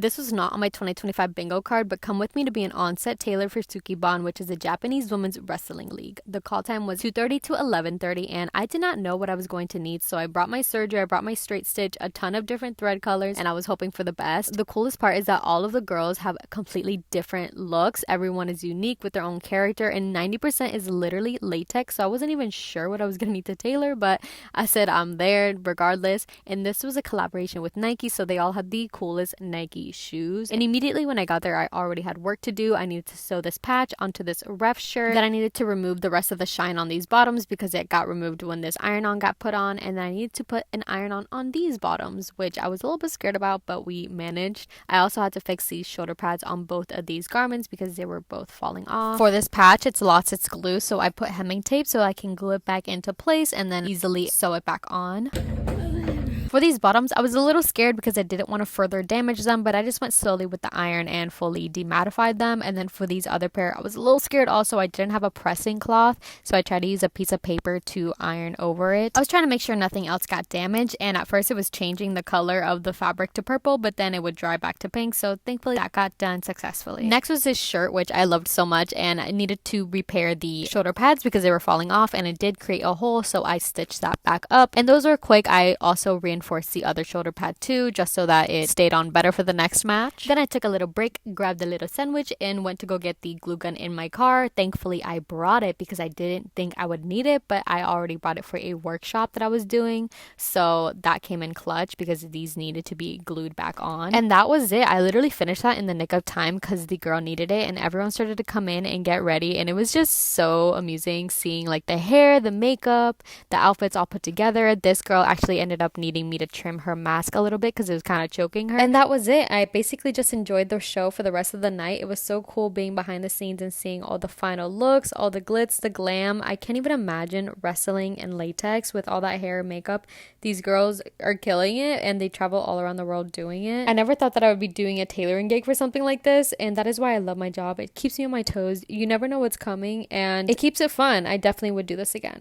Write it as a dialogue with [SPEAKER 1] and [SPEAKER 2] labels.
[SPEAKER 1] This was not on my 2025 bingo card, but come with me to be an on-set tailor for Sukiban, which is a Japanese women's wrestling league. The call time was 2:30 to 11:30, and I did not know what I was going to need, so I brought my serger, I brought my straight stitch, a ton of different thread colors, and I was hoping for the best. The coolest part is that all of the girls have completely different looks. Everyone is unique with their own character, and 90% is literally latex, so I wasn't even sure what I was gonna need to tailor, but I said I'm there regardless. And this was a collaboration with Nike, so they all had the coolest Nike shoes. And immediately when I got there, I already had work to do. I needed to sew this patch onto this ref shirt. Then I needed to remove the rest of the shine on these bottoms because it got removed when this iron-on got put on. And then I needed to put an iron-on on these bottoms, which I was a little bit scared about, but we managed. I also had to fix these shoulder pads on both of these garments because they were both falling off. For this patch, it's lost its glue, so I put hemming tape so I can glue it back into place and then easily sew it back on. For these bottoms, I was a little scared because I didn't want to further damage them, but I just went slowly with the iron and fully demattified them. And then for these other pair, I was a little scared also. I didn't have a pressing cloth, so I tried to use a piece of paper to iron over it. I was trying to make sure nothing else got damaged, and at first it was changing the color of the fabric to purple, but then it would dry back to pink, so thankfully that got done successfully. Next was this shirt, which I loved so much, and I needed to repair the shoulder pads because they were falling off, and it did create a hole, so I stitched that back up. And those were quick. I also reinforced the other shoulder pad too, just so that it stayed on better for the next match. Then I took a little break, grabbed a little sandwich, and went to go get the glue gun in my car. Thankfully I brought it because I didn't think I would need it, but I already brought it for a workshop that I was doing, so that came in clutch because these needed to be glued back on. And that was it. I literally finished that in the nick of time because the girl needed it, and everyone started to come in and get ready, and it was just so amusing seeing like the hair, the makeup, the outfits all put together. This girl actually ended up needing me to trim her mask a little bit because it was kind of choking her. And that was it. I basically just enjoyed the show for the rest of the night. It was so cool being behind the scenes and seeing all the final looks, all the glitz, the glam. I can't even imagine wrestling in latex with all that hair and makeup. These girls are killing it, and they travel all around the world doing it. I never thought that I would be doing a tailoring gig for something like this, and that is why I love my job. It keeps me on my toes. You never know what's coming, and it keeps it fun. I definitely would do this again.